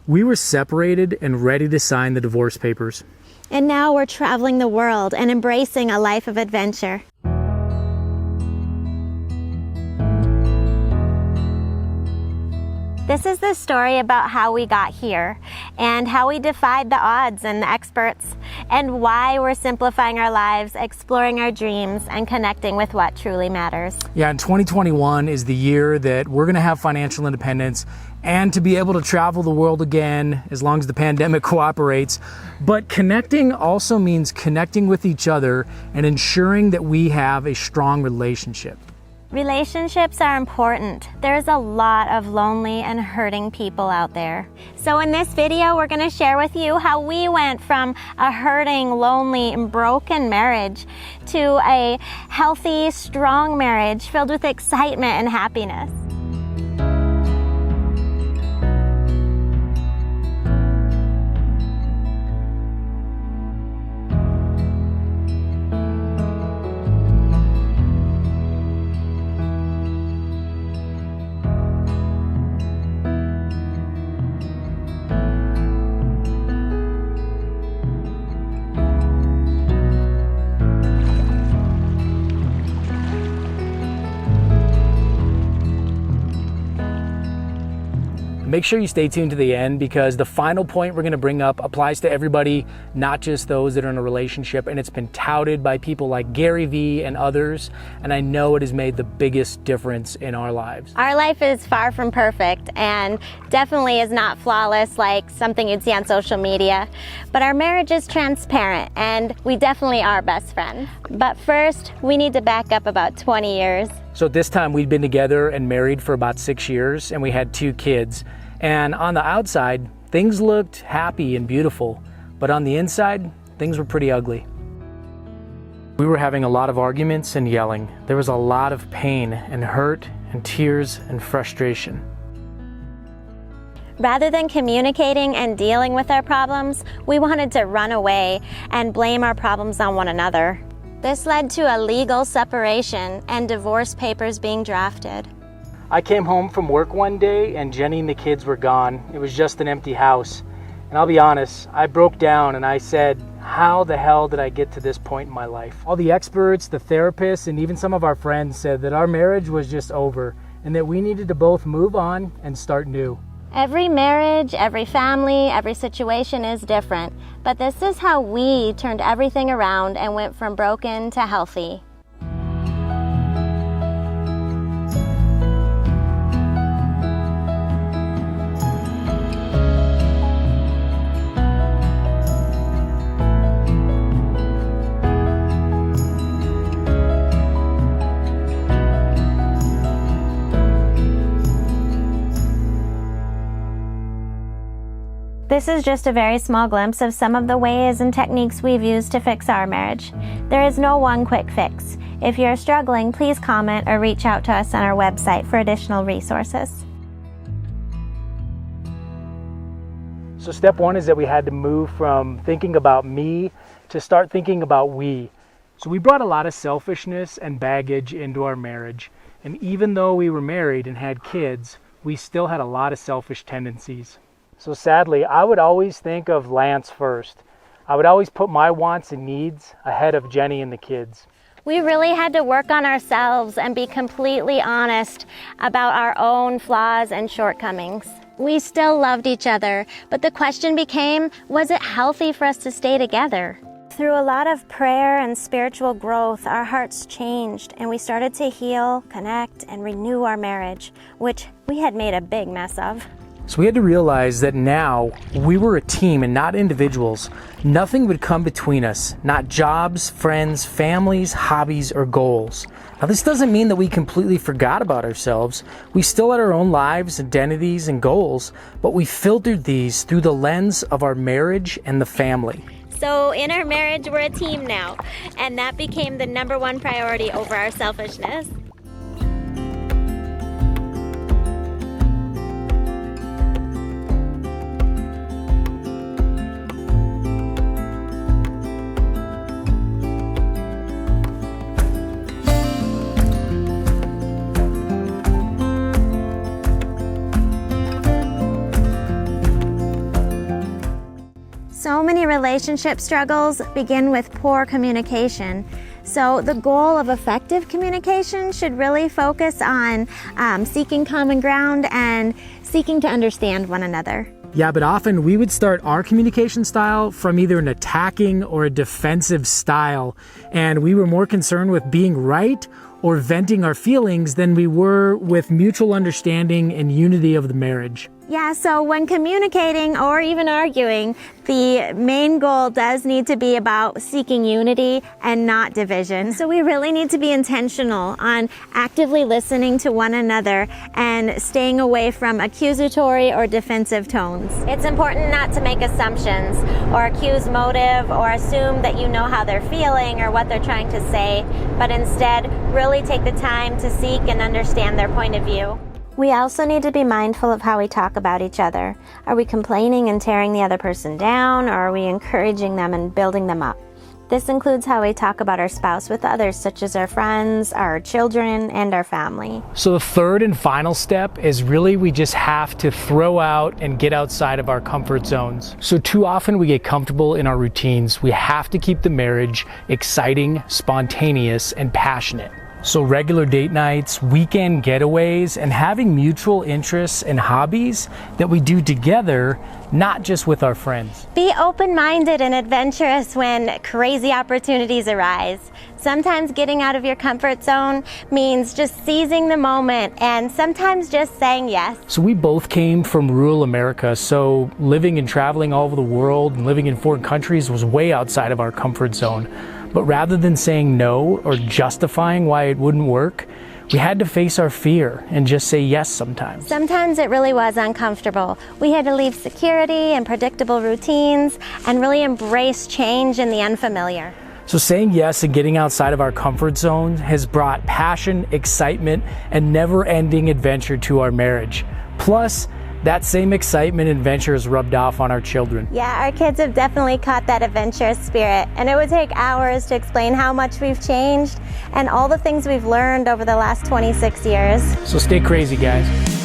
We were separated and ready to sign the divorce papers. And now we're traveling the world and embracing a life of adventure. This is the story about how we got here and how we defied the odds and the experts and why we're simplifying our lives, exploring our dreams, and connecting with what truly matters. Yeah, and 2021 is the year that we're gonna have financial independence and to be able to travel the world again as long as the pandemic cooperates. But connecting also means connecting with each other and ensuring that we have a strong relationship. Relationships are important. There's a lot of lonely and hurting people out there. So in this video, we're going to share with you how we went from a hurting, lonely, and broken marriage to a healthy, strong marriage filled with excitement and happiness. Make sure you stay tuned to the end because the final point we're going to bring up applies to everybody, not just those that are in a relationship, and it's been touted by people like Gary Vee and others, and I know it has made the biggest difference in our lives. Our life is far from perfect and definitely is not flawless like something you'd see on social media, but our marriage is transparent and we definitely are best friends. But first, we need to back up about 20 years. So at this time, we'd been together and married for about 6 years, and we had 2 kids. And on the outside, things looked happy and beautiful, but on the inside, things were pretty ugly. We were having a lot of arguments and yelling. There was a lot of pain and hurt and tears and frustration. Rather than communicating and dealing with our problems, we wanted to run away and blame our problems on one another. This led to a legal separation and divorce papers being drafted. I came home from work one day and Jenny and the kids were gone. It was just an empty house. And I'll be honest, I broke down and I said, how the hell did I get to this point in my life? All the experts, the therapists, and even some of our friends said that our marriage was just over and that we needed to both move on and start new. Every marriage, every family, every situation is different, but this is how we turned everything around and went from broken to healthy. This is just a very small glimpse of some of the ways and techniques we've used to fix our marriage. There is no one quick fix. If you're struggling, please comment or reach out to us on our website for additional resources. So step 1 is that we had to move from thinking about me to start thinking about we. So we brought a lot of selfishness and baggage into our marriage. And even though we were married and had kids, we still had a lot of selfish tendencies. So sadly, I would always think of Lance first. I would always put my wants and needs ahead of Jenny and the kids. We really had to work on ourselves and be completely honest about our own flaws and shortcomings. We still loved each other, but the question became, was it healthy for us to stay together? Through a lot of prayer and spiritual growth, our hearts changed and we started to heal, connect, and renew our marriage, which we had made a big mess of. So we had to realize that now we were a team and not individuals. Nothing would come between us, not jobs, friends, families, hobbies, or goals. Now this doesn't mean that we completely forgot about ourselves. We still had our own lives, identities, and goals, but we filtered these through the lens of our marriage and the family. So in our marriage, we're a team now, and that became the #1 priority over our selfishness. So many relationship struggles begin with poor communication. So the goal of effective communication should really focus on seeking common ground and seeking to understand one another. Yeah, but often we would start our communication style from either an attacking or a defensive style, and we were more concerned with being right or venting our feelings than we were with mutual understanding and unity of the marriage. Yeah, so when communicating or even arguing, the main goal does need to be about seeking unity and not division. So we really need to be intentional on actively listening to one another and staying away from accusatory or defensive tones. It's important not to make assumptions or accuse motive or assume that you know how they're feeling or what they're trying to say, but instead really take the time to seek and understand their point of view. We also need to be mindful of how we talk about each other. Are we complaining and tearing the other person down, or are we encouraging them and building them up? This includes how we talk about our spouse with others, such as our friends, our children, and our family. So the third and final step is really we just have to throw out and get outside of our comfort zones. So too often we get comfortable in our routines. We have to keep the marriage exciting, spontaneous, and passionate. So regular date nights, weekend getaways, and having mutual interests and hobbies that we do together, not just with our friends. Be open-minded and adventurous when crazy opportunities arise. Sometimes getting out of your comfort zone means just seizing the moment and sometimes just saying yes. So we both came from rural America, so living and traveling all over the world and living in foreign countries was way outside of our comfort zone. But rather than saying no or justifying why it wouldn't work, we had to face our fear and just say yes sometimes. Sometimes it really was uncomfortable. We had to leave security and predictable routines and really embrace change in the unfamiliar. So saying yes and getting outside of our comfort zone has brought passion, excitement, and never-ending adventure to our marriage. Plus, that same excitement and adventure is rubbed off on our children. Yeah, our kids have definitely caught that adventurous spirit, and it would take hours to explain how much we've changed and all the things we've learned over the last 26 years. So stay crazy, guys.